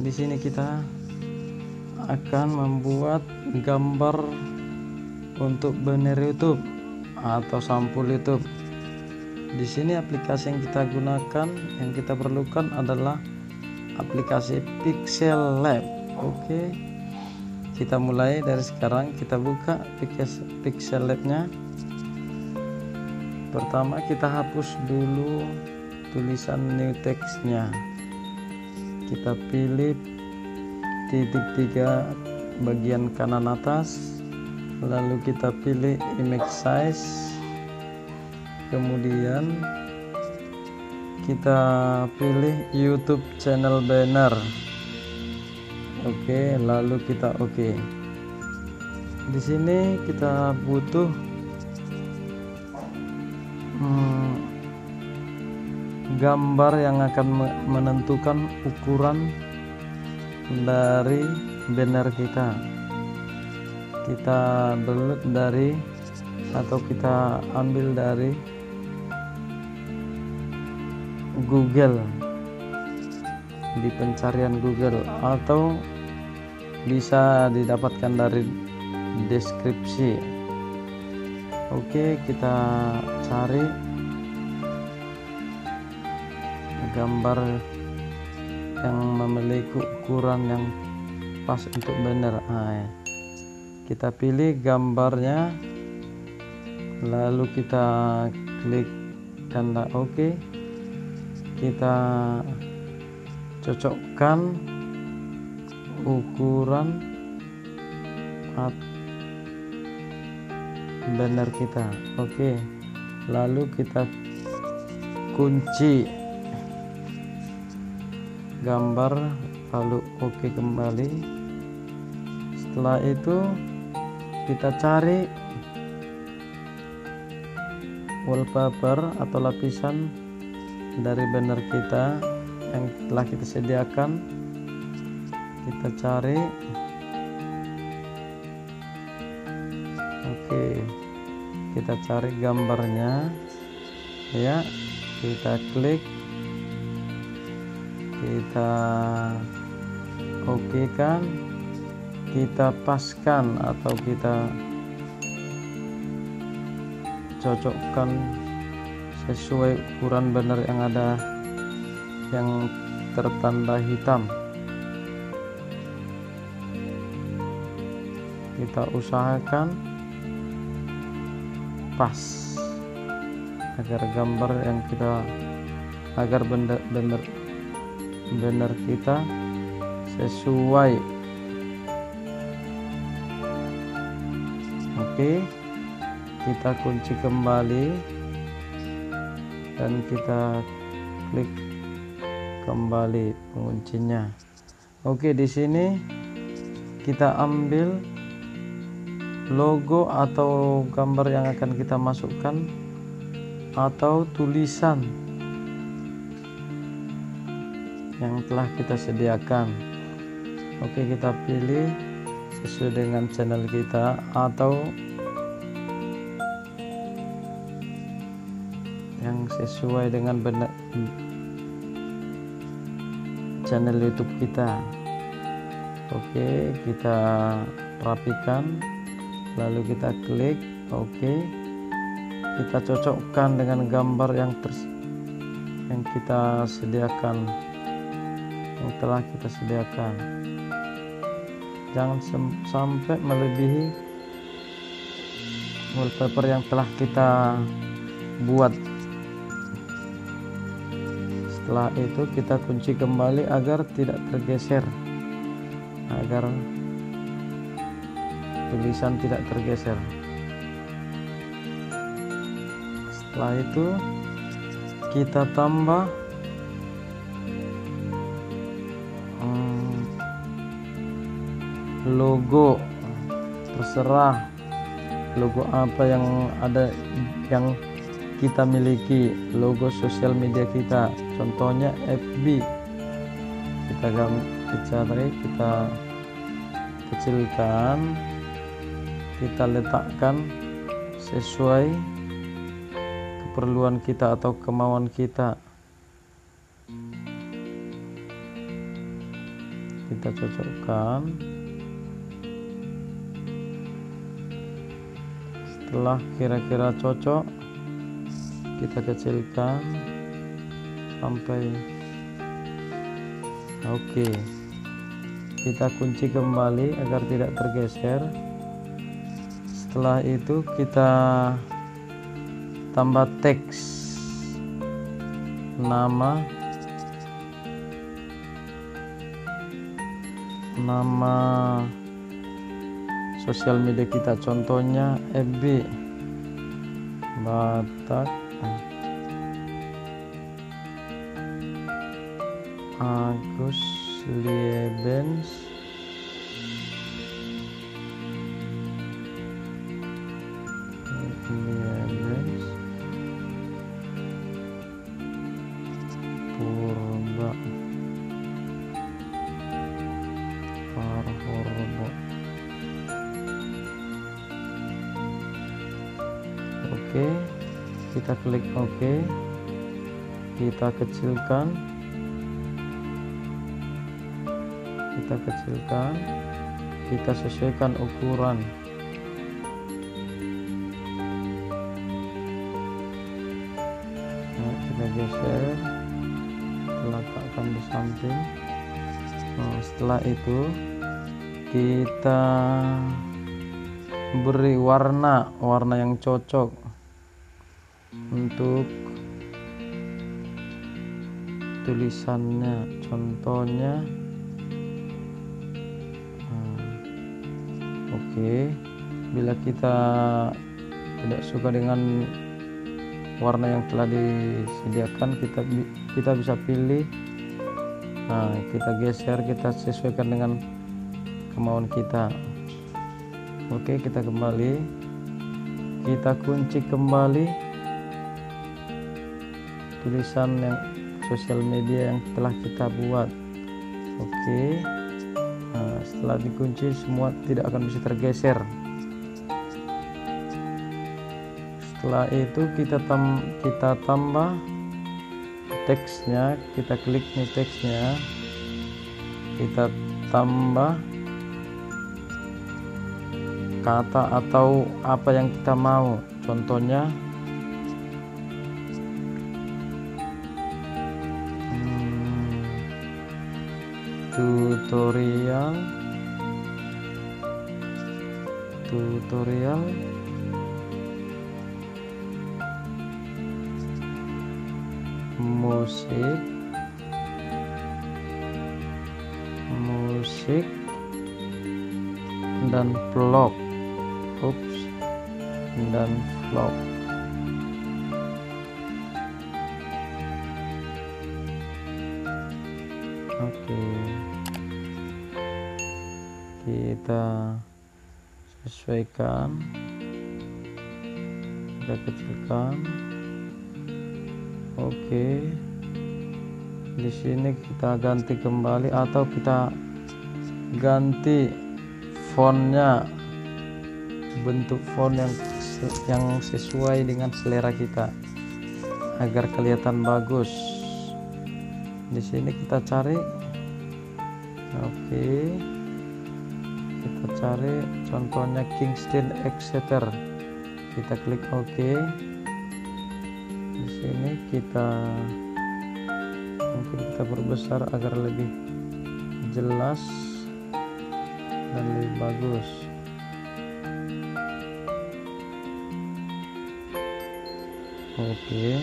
Di sini kita akan membuat gambar untuk banner YouTube atau sampul YouTube. Di sini aplikasi yang kita gunakan, yang kita perlukan adalah aplikasi Pixel Lab. Oke, kita mulai dari sekarang. Kita buka Pixel Lab-nya. Pertama kita hapus dulu tulisan new text-nya. Kita pilih titik 3 bagian kanan atas, lalu kita pilih image size, kemudian kita pilih YouTube channel banner. Oke, lalu kita oke. Di sini kita butuh gambar yang akan menentukan ukuran dari banner kita. Kita download dari atau kita ambil dari Google, di pencarian Google, atau bisa didapatkan dari deskripsi. Oke, kita cari gambar yang memiliki ukuran yang pas untuk banner. Kita pilih gambarnya, lalu kita klik tanda oke. Kita cocokkan ukuran banner kita. Oke, lalu kita kunci gambar, lalu oke kembali. Setelah itu kita cari wallpaper atau lapisan dari banner kita yang telah kita sediakan. Kita cari. Oke, kita cari gambarnya ya, kita klik, kita oke kan, kita paskan atau kita cocokkan sesuai ukuran banner yang ada, yang tertanda hitam. Kita usahakan pas agar gambar yang kita, agar banner kita sesuai. Oke, kita kunci kembali dan kita klik kembali penguncinya. Oke, di sini kita ambil logo atau gambar yang akan kita masukkan atau tulisan yang telah kita sediakan. Oke, kita pilih sesuai dengan channel kita atau yang sesuai dengan channel YouTube kita. Oke, kita rapikan, lalu kita klik oke. Kita cocokkan dengan gambar yang kita sediakan, yang telah kita sediakan. Jangan sampai melebihi wallpaper yang telah kita buat. Setelah itu kita kunci kembali agar tidak tergeser, agar tulisan tidak tergeser. Setelah itu kita tambah logo, terserah logo apa yang ada, yang kita miliki, logo sosial media kita, contohnya FB. Kita cari, kita kecilkan, kita letakkan sesuai keperluan kita atau kemauan kita. kita cocokkan. Setelah kira-kira cocok, kita kecilkan sampai oke. Kita kunci kembali agar tidak tergeser. Setelah itu kita tambah teks nama sosial media kita, contohnya FB Batak Agus Liebens Purba Parhorbo. Oke, kita klik oke, kita kecilkan, kita sesuaikan ukuran. Nah, kita geser, letakkan di samping. Nah, setelah itu kita beri warna yang cocok untuk tulisannya, contohnya oke. Bila kita tidak suka dengan warna yang telah disediakan, kita bisa pilih. Nah, kita geser, kita sesuaikan dengan kemauan kita. Oke, kita kembali, kita kunci kembali tulisan yang sosial media yang telah kita buat. Oke. Nah, setelah dikunci, semua tidak akan bisa tergeser. Setelah itu kita tambah teksnya, kita klik nih teksnya, kita tambah kata atau apa yang kita mau, contohnya tutorial musik dan vlog. Oke, kita sesuaikan, kita kecilkan. Oke, di sini kita ganti kembali atau kita ganti fontnya, bentuk font yang sesuai dengan selera kita agar kelihatan bagus. Di sini kita cari, oke, kita cari contohnya Kingston Exeter, kita klik oke. Di sini mungkin kita perbesar agar lebih jelas dan lebih bagus. Oke,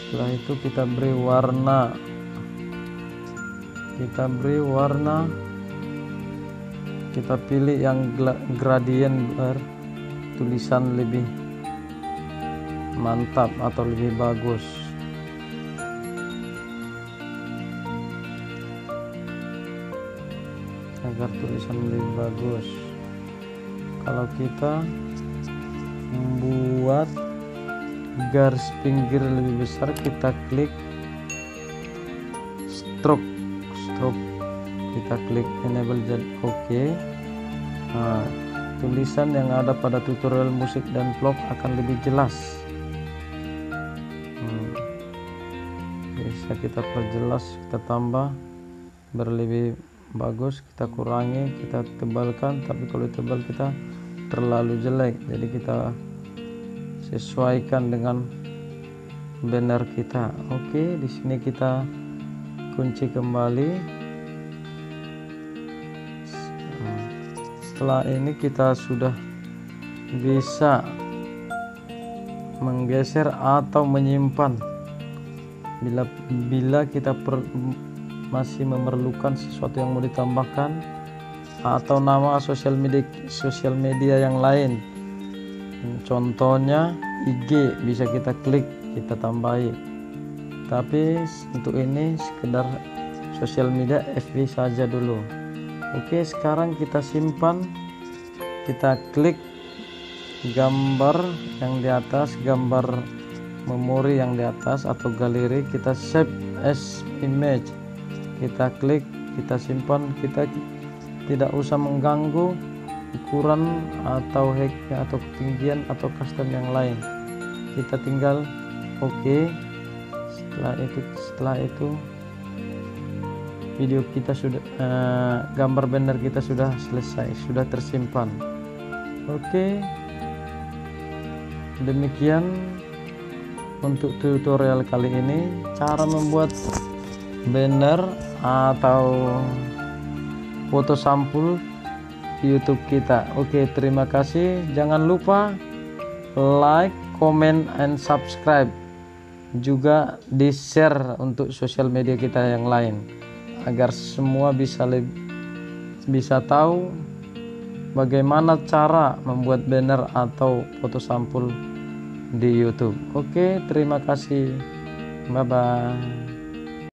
setelah itu kita beri warna, kita pilih yang gradien tulisan lebih mantap atau lebih bagus. Agar tulisan lebih bagus, kalau kita membuat garis pinggir lebih besar, kita klik stroke, kita klik enable jadi oke. Nah, tulisan yang ada pada tutorial musik dan vlog akan lebih jelas. Bisa kita perjelas, kita tambah berlebih bagus kita kurangi, kita tebalkan. Tapi kalau tebal kita terlalu jelek, jadi kita sesuaikan dengan banner kita. Oke, di sini kita kunci kembali. Setelah ini kita sudah bisa menggeser atau menyimpan bila kita masih memerlukan sesuatu yang mau ditambahkan atau nama sosial media yang lain. Contohnya IG bisa kita klik, kita tambahi. Tapi untuk ini sekedar sosial media FB saja dulu. Oke, sekarang kita simpan, kita klik gambar yang di atas, gambar memori yang di atas atau galeri, kita save as image, kita klik, kita simpan. Kita tidak usah mengganggu ukuran atau height atau ketinggian atau custom yang lain. Kita tinggal oke. Setelah itu video kita sudah gambar banner kita sudah selesai, sudah tersimpan. Oke, demikian untuk tutorial kali ini, cara membuat banner atau foto sampul di YouTube kita. Oke, terima kasih. Jangan lupa like, comment, and subscribe. Juga di share untuk sosial media kita yang lain, agar semua bisa tahu bagaimana cara membuat banner atau foto sampul di YouTube. Oke, terima kasih. Bye bye.